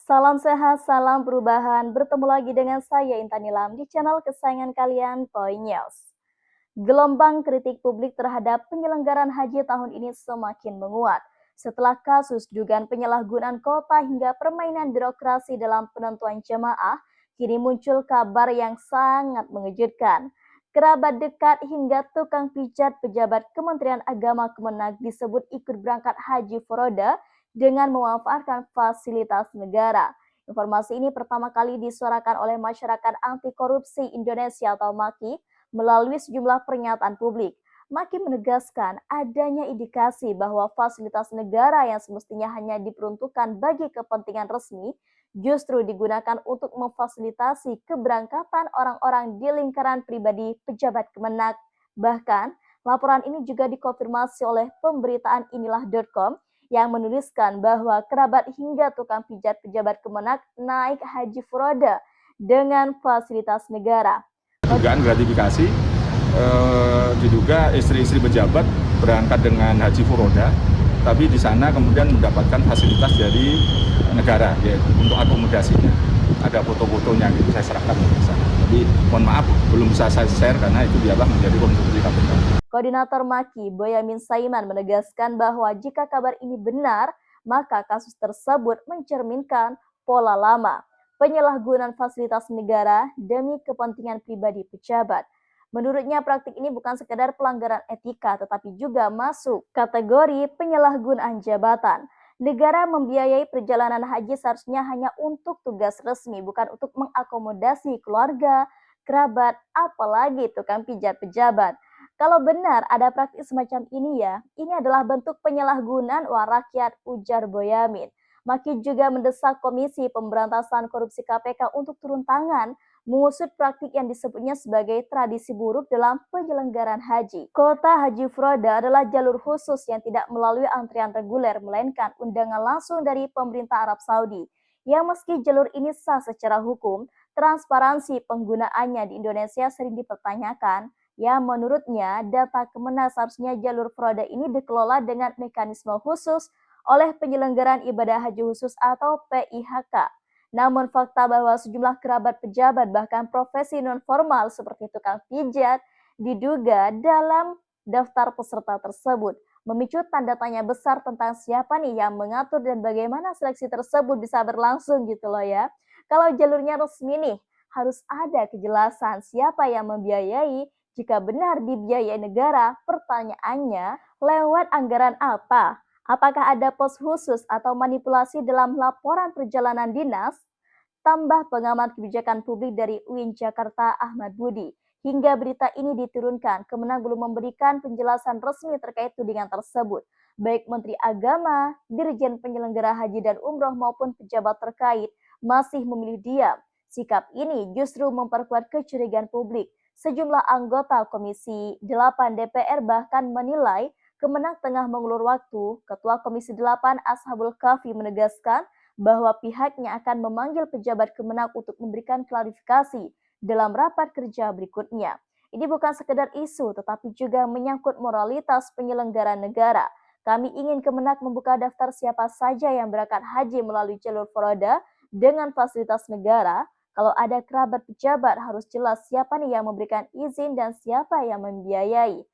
Salam sehat, salam perubahan. Bertemu lagi dengan saya Intan Nilam di channel kesayangan kalian, Point News. Gelombang kritik publik terhadap penyelenggaraan haji tahun ini semakin menguat. Setelah kasus dugaan penyalahgunaan kota hingga permainan birokrasi dalam penentuan jemaah, kini muncul kabar yang sangat mengejutkan. Kerabat dekat hingga tukang pijat pejabat Kementerian Agama Kemenag disebut ikut berangkat haji Furoda dengan memanfaatkan fasilitas negara. Informasi ini pertama kali disuarakan oleh Masyarakat Anti Korupsi Indonesia atau MAKI melalui sejumlah pernyataan publik. Maki menegaskan adanya indikasi bahwa fasilitas negara yang semestinya hanya diperuntukkan bagi kepentingan resmi justru digunakan untuk memfasilitasi keberangkatan orang-orang di lingkaran pribadi pejabat Kemenak. Bahkan, laporan ini juga dikonfirmasi oleh pemberitaan inilah.com yang menuliskan bahwa kerabat hingga tukang pijat pejabat Kemenak naik haji furoda dengan fasilitas negara. Dugaan gratifikasi diduga istri-istri pejabat berangkat dengan haji furoda, tapi di sana kemudian mendapatkan fasilitas dari negara yaitu untuk akomodasinya. Ada foto-fotonya gitu saya serahkan ke sana. Tapi mohon maaf belum bisa saya share karena itu biarlah menjadi konsumsi KPK. Koordinator MAKI Boyamin Saiman menegaskan bahwa jika kabar ini benar, maka kasus tersebut mencerminkan pola lama penyalahgunaan fasilitas negara demi kepentingan pribadi pejabat. Menurutnya praktik ini bukan sekedar pelanggaran etika tetapi juga masuk kategori penyalahgunaan jabatan. Negara membiayai perjalanan haji seharusnya hanya untuk tugas resmi, bukan untuk mengakomodasi keluarga, kerabat, apalagi tukang pijat pejabat. Kalau benar ada praktik semacam ini ya, ini adalah bentuk penyalahgunaan uang rakyat, ujar Boyamin. Maki juga mendesak Komisi Pemberantasan Korupsi KPK untuk turun tangan mengusut praktik yang disebutnya sebagai tradisi buruk dalam penyelenggaraan haji. Kota Haji Furoda adalah jalur khusus yang tidak melalui antrian reguler, melainkan undangan langsung dari pemerintah Arab Saudi. Yang meski jalur ini sah secara hukum, transparansi penggunaannya di Indonesia sering dipertanyakan. Ya, menurutnya data Kemenak seharusnya jalur Furoda ini dikelola dengan mekanisme khusus oleh penyelenggaraan ibadah haji khusus atau PIHK. Namun fakta bahwa sejumlah kerabat pejabat bahkan profesi non-formal seperti tukang pijat diduga dalam daftar peserta tersebut memicu tanda tanya besar tentang siapa nih yang mengatur dan bagaimana seleksi tersebut bisa berlangsung gitu loh ya. Kalau jalurnya resmi nih, harus ada kejelasan siapa yang membiayai. Jika benar dibiayai negara, pertanyaannya lewat anggaran apa? Apakah ada pos khusus atau manipulasi dalam laporan perjalanan dinas? Tambah pengamat kebijakan publik dari UIN Jakarta Ahmad Budi. Hingga berita ini diturunkan, Kemenang belum memberikan penjelasan resmi terkait tudingan tersebut. Baik Menteri Agama, Dirjen Penyelenggara Haji dan Umroh maupun pejabat terkait masih memilih diam. Sikap ini justru memperkuat kecurigaan publik. Sejumlah anggota Komisi 8 DPR bahkan menilai Kemenang tengah mengulur waktu. Ketua Komisi 8 Ashabul Kahfi menegaskan bahwa pihaknya akan memanggil pejabat Kemenang untuk memberikan klarifikasi dalam rapat kerja berikutnya. Ini bukan sekedar isu, tetapi juga menyangkut moralitas penyelenggara negara. Kami ingin Kemenang membuka daftar siapa saja yang berangkat haji melalui jalur Furoda dengan fasilitas negara. Kalau ada kerabat pejabat, harus jelas siapa nih yang memberikan izin dan siapa yang membiayai.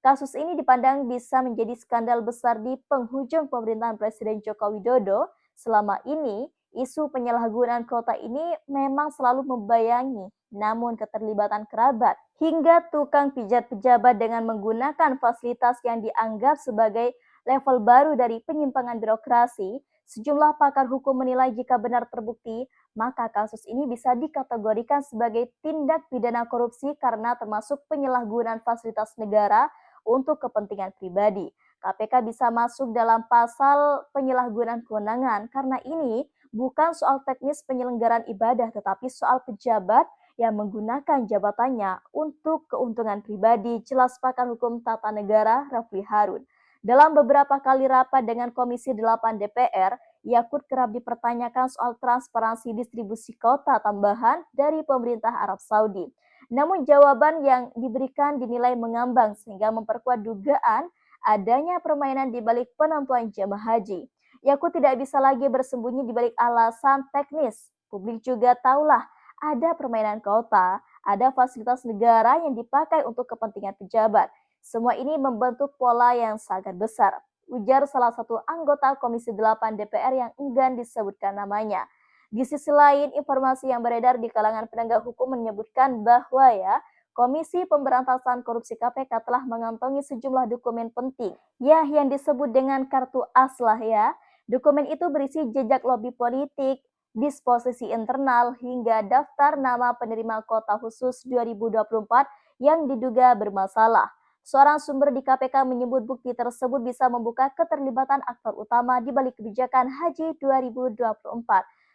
Kasus ini dipandang bisa menjadi skandal besar di penghujung pemerintahan Presiden Joko Widodo. Selama ini, isu penyalahgunaan kota ini memang selalu membayangi, namun keterlibatan kerabat hingga tukang pijat pejabat dengan menggunakan fasilitas yang dianggap sebagai level baru dari penyimpangan birokrasi, sejumlah pakar hukum menilai jika benar terbukti, maka kasus ini bisa dikategorikan sebagai tindak pidana korupsi karena termasuk penyalahgunaan fasilitas negara untuk kepentingan pribadi. KPK bisa masuk dalam pasal penyalahgunaan kewenangan karena ini bukan soal teknis penyelenggaraan ibadah tetapi soal pejabat yang menggunakan jabatannya untuk keuntungan pribadi, jelas pakar hukum tata negara Rafli Harun. Dalam beberapa kali rapat dengan Komisi 8 DPR, Yakut kerap dipertanyakan soal transparansi distribusi kota tambahan dari pemerintah Arab Saudi. Namun jawaban yang diberikan dinilai mengambang sehingga memperkuat dugaan adanya permainan di balik penentuan jemaah haji. Yakut tidak bisa lagi bersembunyi di balik alasan teknis. Publik juga tahulah ada permainan kota, ada fasilitas negara yang dipakai untuk kepentingan pejabat. Semua ini membentuk pola yang sangat besar. Ujar salah satu anggota Komisi 8 DPR yang enggan disebutkan namanya. Di sisi lain, informasi yang beredar di kalangan penegak hukum menyebutkan bahwa Komisi Pemberantasan Korupsi KPK telah mengantongi sejumlah dokumen penting. Yang disebut dengan kartu as lah ya. Dokumen itu berisi jejak lobi politik, disposisi internal, hingga daftar nama penerima kota khusus 2024 yang diduga bermasalah. Seorang sumber di KPK menyebut bukti tersebut bisa membuka keterlibatan aktor utama di balik kebijakan Haji 2024,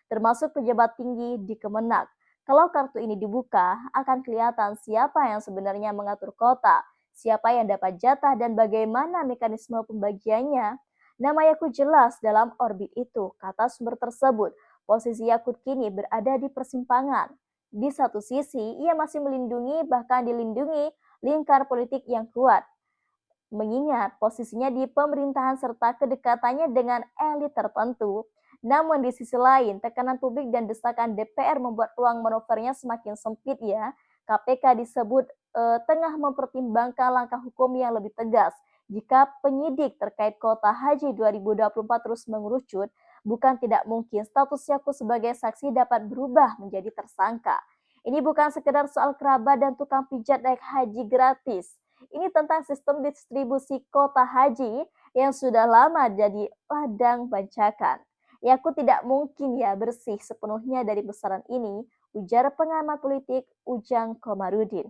termasuk pejabat tinggi di Kemenak. Kalau kartu ini dibuka, akan kelihatan siapa yang sebenarnya mengatur kota, siapa yang dapat jatah, dan bagaimana mekanisme pembagiannya. Nama Yakut jelas dalam orbit itu, kata sumber tersebut. Posisi Yakut kini berada di persimpangan. Di satu sisi, ia masih melindungi, bahkan dilindungi, lingkar politik yang kuat. Mengingat posisinya di pemerintahan serta kedekatannya dengan elit tertentu. Namun di sisi lain, tekanan publik dan desakan DPR membuat ruang manuvernya semakin sempit ya. KPK disebut tengah mempertimbangkan langkah hukum yang lebih tegas. Jika penyidik terkait kota haji 2024 terus mengerucut, bukan tidak mungkin status Yakut sebagai saksi dapat berubah menjadi tersangka. Ini bukan sekedar soal kerabat dan tukang pijat naik haji gratis. Ini tentang sistem distribusi kota haji yang sudah lama jadi ladang bancakan. Yakut tidak mungkin bersih sepenuhnya dari besaran ini, ujar pengamat politik Ujang Komarudin.